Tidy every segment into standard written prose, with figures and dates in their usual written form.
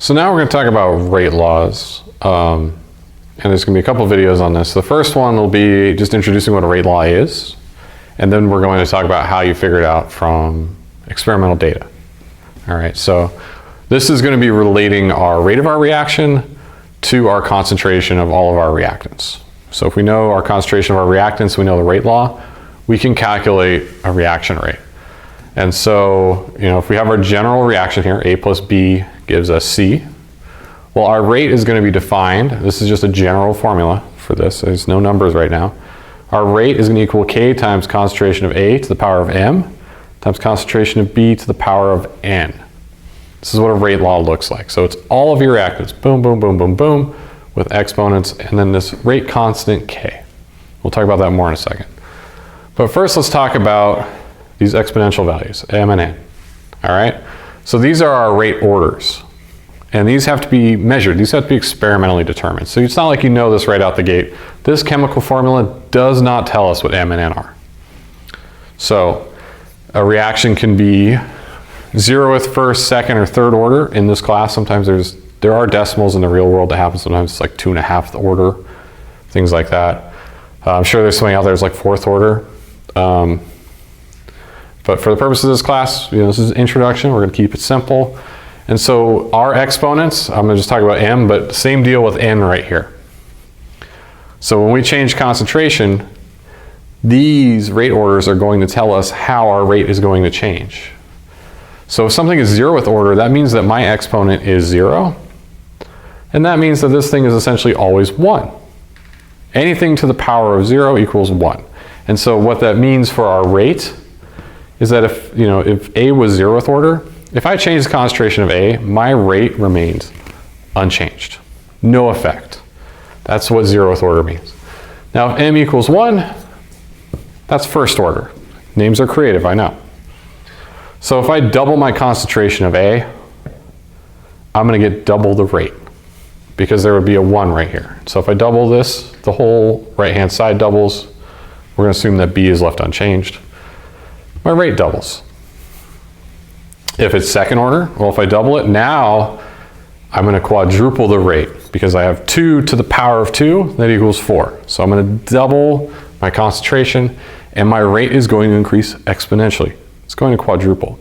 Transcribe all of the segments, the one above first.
So now we're going to talk about rate laws, and there's going to be a couple of videos on this. The first one will be just introducing what a rate law is, and then we're going to talk about how you figure it out from experimental data. All right, so this is going to be relating our rate of our reaction to our concentration of all of our reactants. So if we know our concentration of our reactants, we know the rate law, we can calculate a reaction rate. And so, if we have our general reaction here, A plus B gives us C, well, our rate is going to be defined. This is just a general formula for this. There's no numbers right now. Our rate is going to equal K times concentration of A to the power of M times concentration of B to the power of N. This is what a rate law looks like. So it's all of your reactants, boom, boom, boom, boom, boom, with exponents, and then this rate constant K. We'll talk about that more in a second. But first, let's talk about these exponential values, M and N. All right? So these are our rate orders. And these have to be measured. These have to be experimentally determined. So it's not like you know this right out the gate. This chemical formula does not tell us what M and N are. So a reaction can be 0th, 1st, 2nd, or 3rd order in this class. Sometimes there are decimals in the real world that happen. Sometimes it's like 2.5th order, things like that. I'm sure there's something out there that's like 4th order. But for the purposes of this class, this is an introduction. We're going to keep it simple. And so our exponents, I'm going to just talk about M, but same deal with N right here. So when we change concentration, these rate orders are going to tell us how our rate is going to change. So if something is 0th order, that means that my exponent is 0. And that means that this thing is essentially always 1. Anything to the power of 0 equals 1. And so what that means for our rate is that if A was 0th order, if I change the concentration of A, my rate remains unchanged. No effect. That's what 0th order means. Now if M equals 1, that's 1st order. Names are creative, I know. So if I double my concentration of A, I'm going to get double the rate because there would be a 1 right here. So if I double this, the whole right-hand side doubles. We're going to assume that B is left unchanged. My rate doubles. If it's 2nd order, well, if I double it, now I'm going to quadruple the rate because I have 2 to the power of 2, that equals 4. So I'm going to double my concentration, and my rate is going to increase exponentially. It's going to quadruple.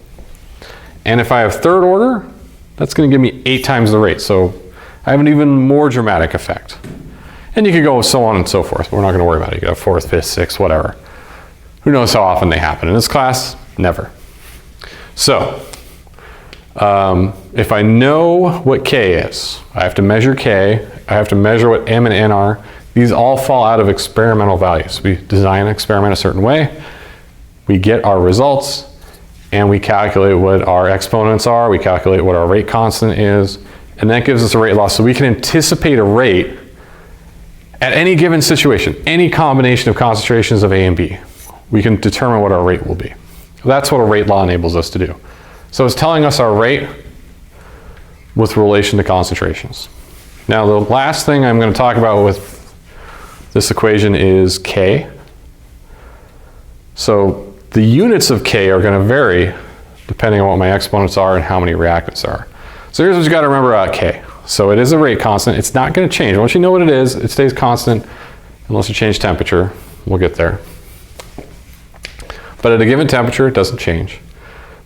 And if I have 3rd order, that's going to give me 8 times the rate. So I have an even more dramatic effect. And you could go so on and so forth. We're not going to worry about it. You could have 4th, 5th, 6th, whatever. Who knows how often they happen? In this class, never. So if I know what K is, I have to measure K. I have to measure what M and N are. These all fall out of experimental values. We design an experiment a certain way. We get our results. And we calculate what our exponents are, we calculate what our rate constant is, and that gives us a rate law. So we can anticipate a rate at any given situation, any combination of concentrations of A and B. We can determine what our rate will be. That's what a rate law enables us to do. So it's telling us our rate with relation to concentrations. Now the last thing I'm going to talk about with this equation is K. So the units of K are going to vary depending on what my exponents are and how many reactants there are. So here's what you got to remember about K. So it is a rate constant. It's not going to change. Once you know what it is, it stays constant unless you change temperature. We'll get there. But at a given temperature, it doesn't change.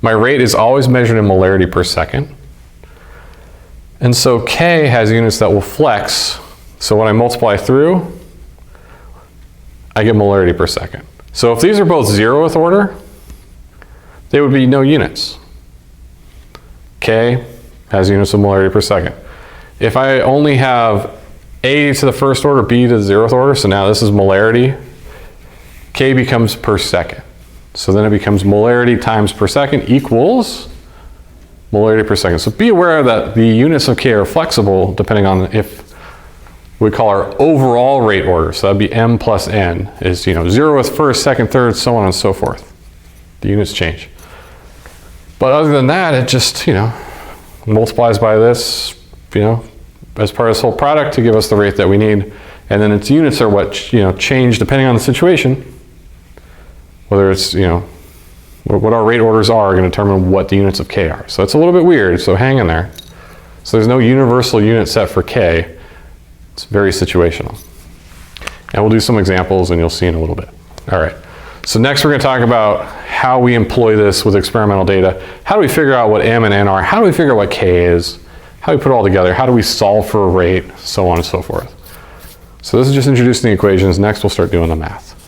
My rate is always measured in molarity per second. And so K has units that will flex. So when I multiply through, I get molarity per second. So if these are both 0th order, they would be no units. K has units of molarity per second. If I only have A to the 1st order, B to the 0th order, so now this is molarity, K becomes per second. So then it becomes molarity times per second equals molarity per second. So be aware that the units of K are flexible depending on if we call our overall rate order. So that'd be M plus N is 0th, 1st, 2nd, 3rd, so on and so forth. The units change. But other than that, it just multiplies by this as part of this whole product to give us the rate that we need. And then its units are what change depending on the situation. Whether it's what our rate orders are going to determine what the units of K are. So it's a little bit weird, so hang in there. So there's no universal unit set for K. It's very situational. And we'll do some examples and you'll see in a little bit. All right. So next we're going to talk about how we employ this with experimental data. How do we figure out what M and N are? How do we figure out what K is? How do we put it all together? How do we solve for a rate? So on and so forth. So this is just introducing the equations. Next we'll start doing the math.